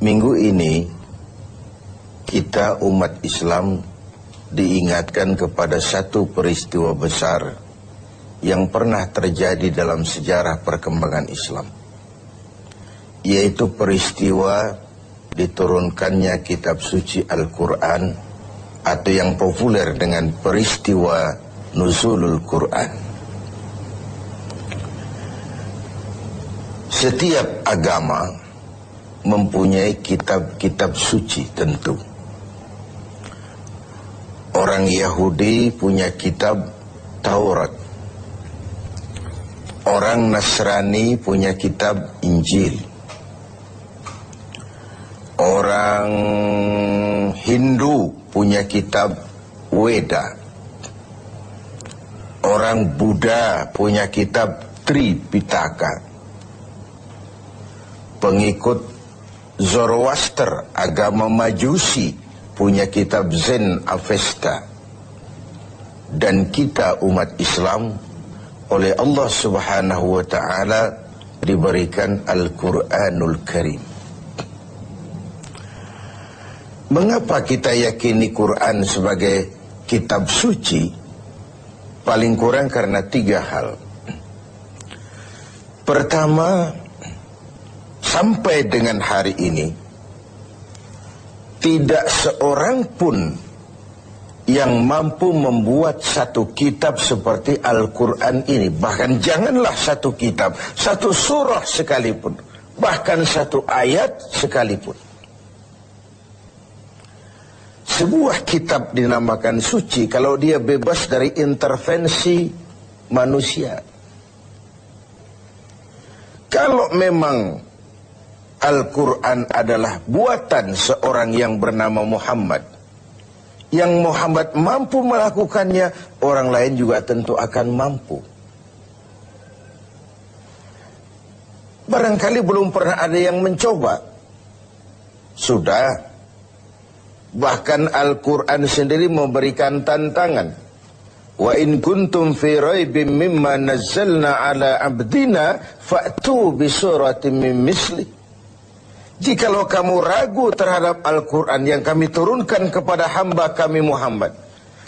Minggu ini kita umat Islam diingatkan kepada satu peristiwa besar yang pernah terjadi dalam sejarah perkembangan Islam, yaitu peristiwa diturunkannya kitab suci Al-Quran, atau yang populer dengan peristiwa Nuzulul Quran. Setiap agama mempunyai kitab-kitab suci tentu. Orang Yahudi punya kitab Taurat. Orang Nasrani punya kitab Injil. Orang Hindu punya kitab Weda. Orang Buddha punya kitab Tripitaka. Pengikut Zoroaster, agama Majusi, punya kitab Zen Avesta. Dan kita umat Islam oleh Allah Subhanahu wa ta'ala diberikan Al-Quranul Karim. Mengapa kita yakini Quran sebagai kitab suci? Paling kurang karena 3 hal. Pertama, sampai dengan hari ini tidak seorang pun yang mampu membuat satu kitab seperti Al-Quran ini. Bahkan janganlah satu kitab, satu surah sekalipun, bahkan satu ayat sekalipun. Sebuah kitab dinamakan suci kalau dia bebas dari intervensi manusia. Kalau memang Al-Quran adalah buatan seorang yang bernama Muhammad, yang Muhammad mampu melakukannya, orang lain juga tentu akan mampu. Barangkali belum pernah ada yang mencoba. Sudah. Bahkan Al-Quran sendiri memberikan tantangan. Wa in kuntum fi raibim mimma nazzalna ala abdina fa'tu bi suratin min misli. Jikalau kamu ragu terhadap Al-Quran yang kami turunkan kepada hamba kami Muhammad,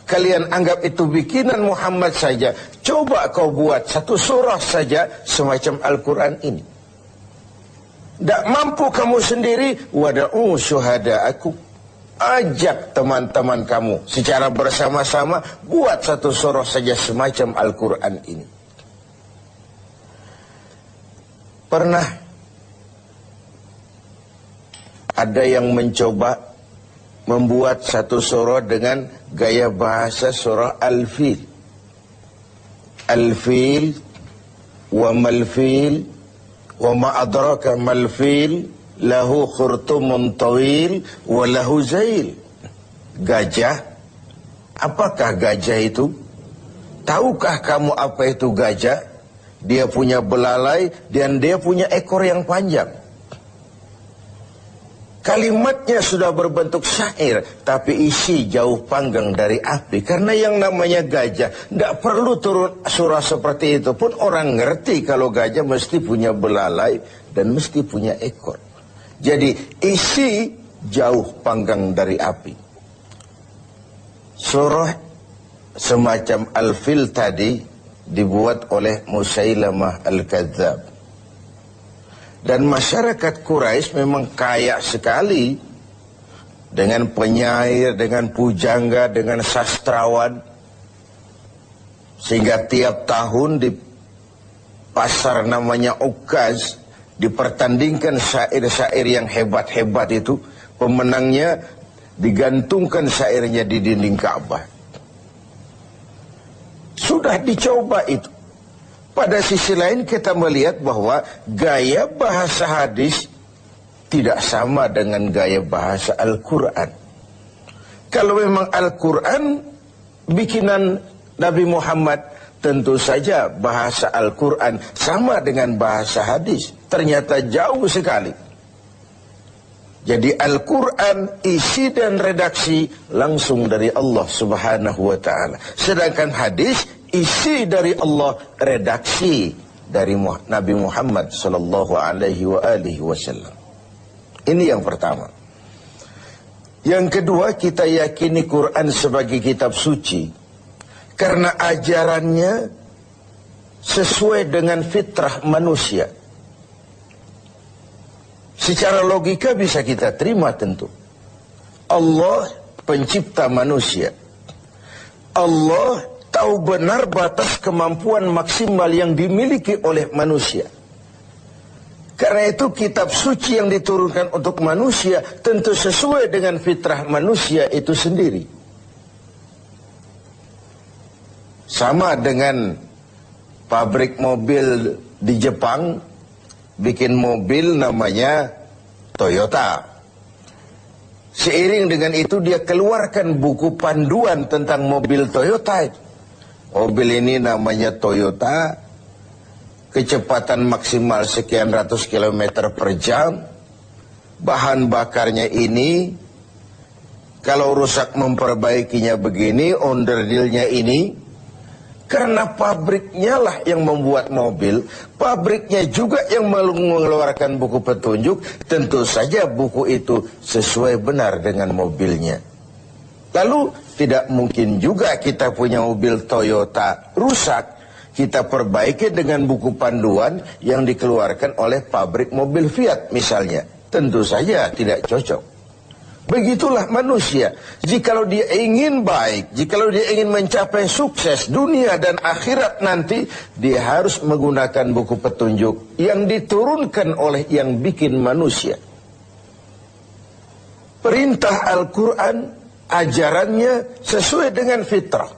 kalian anggap itu bikinan Muhammad saja, coba kau buat satu surah saja semacam Al-Quran ini. Tak mampu kamu sendiri, wada'u syuhada'akum, ajak teman-teman kamu secara bersama-sama buat satu surah saja semacam Al-Quran ini. Pernah ada yang mencoba membuat satu surah dengan gaya bahasa surah Al-Fil. Al-Fil wa mal-fil wa ma adraka mal-fil lahu khurtumun tawil wa lahu zail. Gajah. Apakah gajah itu? Tahukah kamu apa itu gajah? Dia punya belalai dan dia punya ekor yang panjang. Kalimatnya sudah berbentuk syair, tapi isi jauh panggang dari api. Karena yang namanya gajah, tidak perlu turun surah seperti itu pun orang ngerti kalau gajah mesti punya belalai dan mesti punya ekor. Jadi isi jauh panggang dari api. Surah semacam Al-Fil tadi dibuat oleh Musailamah Al-Kadzab. Dan masyarakat Quraisy memang kaya sekali dengan penyair, dengan pujangga, dengan sastrawan. Sehingga tiap tahun di pasar namanya Ukaz dipertandingkan syair-syair yang hebat-hebat itu. Pemenangnya digantungkan syairnya di dinding Ka'bah. Sudah dicoba itu. Pada sisi lain kita melihat bahwa gaya bahasa hadis tidak sama dengan gaya bahasa Al-Quran. Kalau memang Al-Quran bikinan Nabi Muhammad, tentu saja bahasa Al-Quran sama dengan bahasa hadis. Ternyata jauh sekali. Jadi Al-Quran isi dan redaksi langsung dari Allah Subhanahu wa ta'ala. Sedangkan hadis isi dari Allah, redaksi dari Nabi Muhammad sallallahu alaihi wasallam. Ini yang pertama. Yang kedua, kita yakini Quran sebagai kitab suci karena ajarannya sesuai dengan fitrah manusia. Secara logika bisa kita terima tentu. Allah pencipta manusia. Allah tahu benar batas kemampuan maksimal yang dimiliki oleh manusia. Karena itu kitab suci yang diturunkan untuk manusia tentu sesuai dengan fitrah manusia itu sendiri. Sama dengan pabrik mobil di Jepang bikin mobil namanya Toyota. Seiring dengan itu dia keluarkan buku panduan tentang mobil Toyota. Mobil ini namanya Toyota, kecepatan maksimal sekian ratus kilometer per jam, bahan bakarnya ini, kalau rusak memperbaikinya begini, onderdilnya ini. Karena pabriknya lah yang membuat mobil, pabriknya juga yang mengeluarkan buku petunjuk, tentu saja buku itu sesuai benar dengan mobilnya. Lalu tidak mungkin juga kita punya mobil Toyota rusak, kita perbaiki dengan buku panduan yang dikeluarkan oleh pabrik mobil Fiat misalnya. Tentu saja tidak cocok. Begitulah manusia. Jikalau dia ingin baik, jikalau dia ingin mencapai sukses dunia dan akhirat nanti, dia harus menggunakan buku petunjuk yang diturunkan oleh yang bikin manusia. Perintah Al-Quran, ajarannya sesuai dengan fitrah.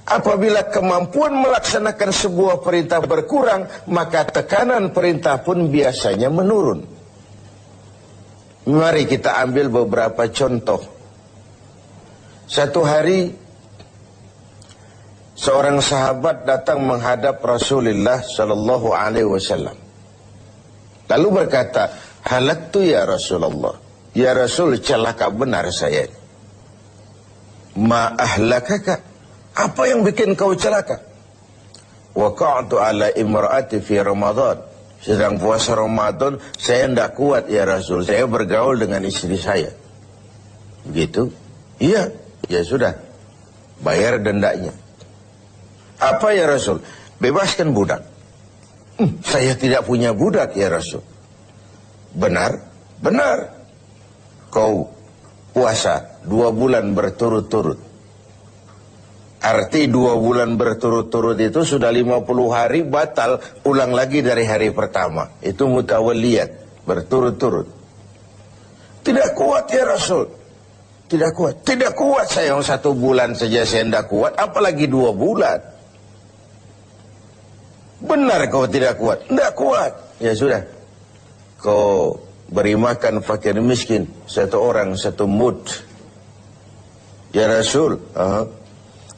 Apabila kemampuan melaksanakan sebuah perintah berkurang, maka tekanan perintah pun biasanya menurun. Mari kita ambil beberapa contoh. Satu hari seorang sahabat datang menghadap Rasulullah sallallahu alaihi wasallam. Lalu berkata, "Halaktu ya Rasulullah." Ya Rasul, celaka benar saya. "Ma ahlakaka?" Apa yang bikin kau celaka? "Waqa'tu ala imra'ati fi Ramadan." Sedang puasa Ramadan, saya tidak kuat ya Rasul. Saya bergaul dengan istri saya. Begitu? Iya, ya sudah. Bayar dendanya. Apa ya Rasul? Bebaskan budak. Saya tidak punya budak ya Rasul. Benar? Benar. Kau puasa 2 bulan berturut-turut. Arti 2 bulan berturut-turut itu sudah 50 hari batal, ulang lagi dari hari pertama. Itu mutawalliyat, berturut-turut. Tidak kuat ya Rasul. Tidak kuat. Tidak kuat saya, 1 bulan saja saya tidak kuat, apalagi 2 bulan. Benar kau tidak kuat? Tidak kuat. Ya sudah. Kau beri makan fakir miskin, 1 orang 1 mud. Ya Rasul,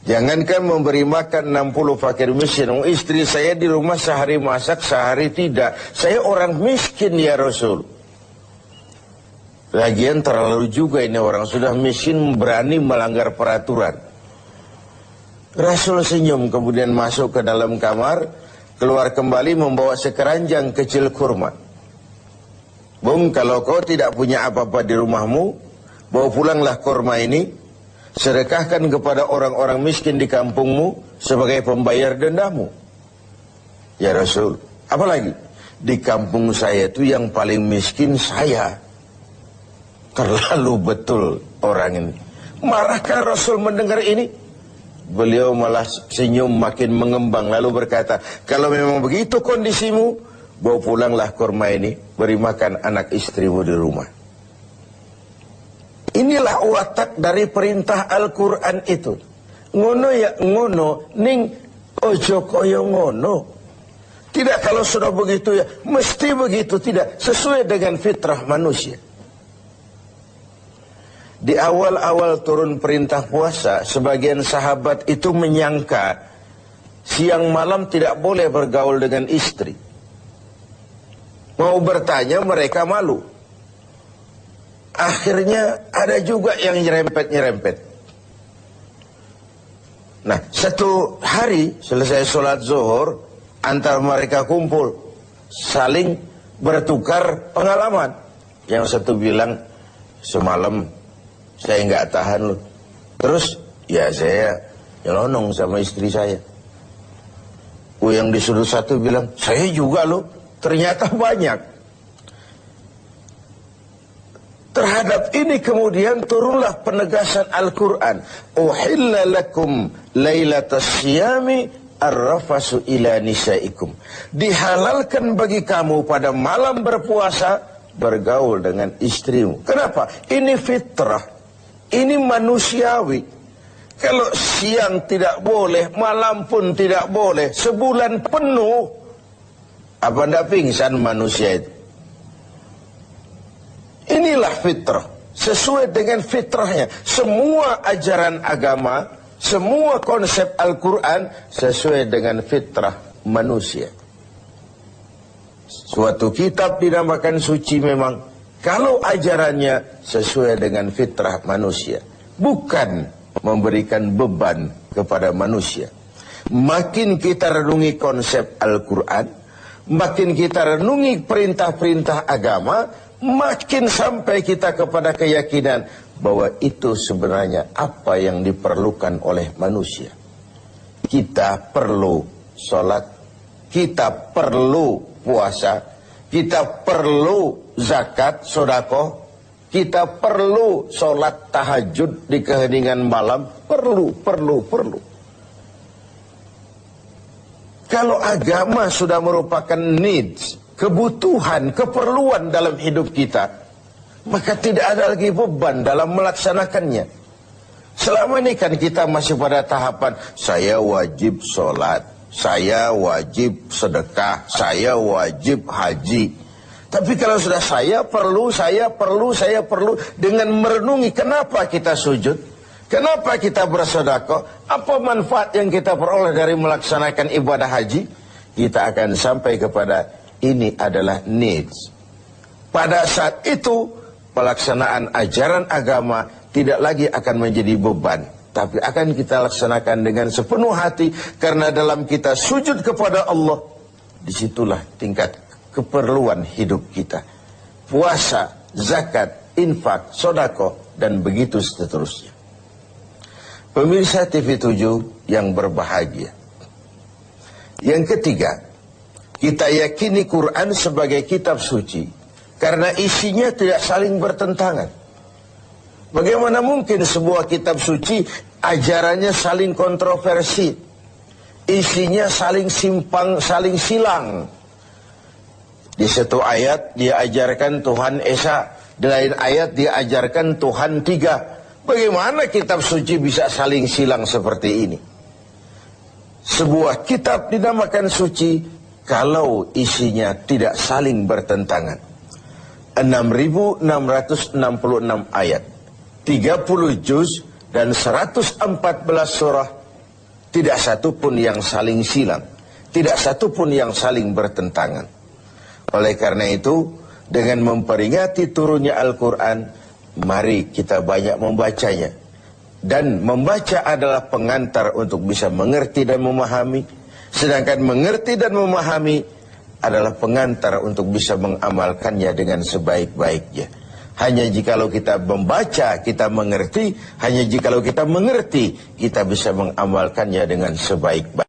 jangankan memberi makan 60 fakir miskin. Istri saya di rumah sehari masak, sehari tidak. Saya orang miskin ya Rasul. Lagian terlalu juga ini orang sudah miskin berani melanggar peraturan. Rasul senyum kemudian masuk ke dalam kamar, keluar kembali membawa sekeranjang kecil kurma. Bung, kalau kau tidak punya apa-apa di rumahmu, bawa pulanglah kurma ini. Sedekahkan kepada orang-orang miskin di kampungmu sebagai pembayar dendamu. Ya Rasul, apalagi? Di kampung saya itu yang paling miskin saya. Terlalu betul orang ini. Marahkah Rasul mendengar ini? Beliau malah senyum makin mengembang lalu berkata, kalau memang begitu kondisimu, bawa pulanglah kurma ini, beri makan anak istrimu di rumah. Inilah watak dari perintah Al-Quran itu. Ngono ya ngono, ning ojo koyo ngono. Tidak kalau sudah begitu ya, mesti begitu. Tidak, sesuai dengan fitrah manusia. Di awal-awal turun perintah puasa, sebagian sahabat itu menyangka siang malam tidak boleh bergaul dengan istri. Mau bertanya mereka malu. Akhirnya ada juga yang nyerempet-nyerempet. Nah, satu hari selesai sholat zuhur, antara mereka kumpul, saling bertukar pengalaman. Yang satu bilang, semalam saya nggak tahan loh. Terus, ya saya nyelonong sama istri saya. Yang di sudut satu bilang, saya juga loh. Ternyata banyak. Terhadap ini kemudian turunlah penegasan Al-Quran. Uhilla lakum laylatas siyami ar-rafasu ila nisaikum. Dihalalkan bagi kamu pada malam berpuasa bergaul dengan istrimu. Kenapa? Ini fitrah. Ini manusiawi. Kalau siang tidak boleh, malam pun tidak boleh, sebulan penuh, apa ndak pingsan manusia itu? Inilah fitrah. Sesuai dengan fitrahnya. Semua ajaran agama, semua konsep Al-Quran sesuai dengan fitrah manusia. Suatu kitab dinamakan suci memang kalau ajarannya sesuai dengan fitrah manusia, bukan memberikan beban kepada manusia. Makin kita renungi konsep Al-Quran, makin kita renungi perintah-perintah agama, makin sampai kita kepada keyakinan bahwa itu sebenarnya apa yang diperlukan oleh manusia. Kita perlu sholat, kita perlu puasa, kita perlu zakat, sedekah, kita perlu sholat tahajud di keheningan malam, perlu. Kalau agama sudah merupakan needs, kebutuhan, keperluan dalam hidup kita, maka tidak ada lagi beban dalam melaksanakannya. Selama ini kan kita masih pada tahapan, saya wajib sholat, saya wajib sedekah, saya wajib haji. Tapi kalau sudah saya perlu, dengan merenungi kenapa kita sujud, kenapa kita bersedekah, apa manfaat yang kita peroleh dari melaksanakan ibadah haji, kita akan sampai kepada ini adalah needs. Pada saat itu, pelaksanaan ajaran agama tidak lagi akan menjadi beban, tapi akan kita laksanakan dengan sepenuh hati, karena dalam kita sujud kepada Allah, disitulah tingkat keperluan hidup kita. Puasa, zakat, infak, sedekah, dan begitu seterusnya. Pemirsa TV 7 yang berbahagia. Yang ketiga, kita yakini Quran sebagai kitab suci karena isinya tidak saling bertentangan. Bagaimana mungkin sebuah kitab suci ajarannya saling kontroversi, isinya saling simpang, saling silang. Di satu ayat dia ajarkan Tuhan Esa, di lain ayat dia ajarkan Tuhan tiga. Bagaimana kitab suci bisa saling silang seperti ini? Sebuah kitab dinamakan suci kalau isinya tidak saling bertentangan. 6.666 ayat, 30 juz dan 114 surah, tidak satu pun yang saling silang, tidak satu pun yang saling bertentangan. Oleh karena itu, dengan memperingati turunnya Al-Quran, mari kita banyak membacanya. Dan membaca adalah pengantar untuk bisa mengerti dan memahami. Sedangkan mengerti dan memahami adalah pengantar untuk bisa mengamalkannya dengan sebaik-baiknya. Hanya jikalau kita membaca, kita mengerti. Hanya jikalau kita mengerti, kita bisa mengamalkannya dengan sebaik-baiknya.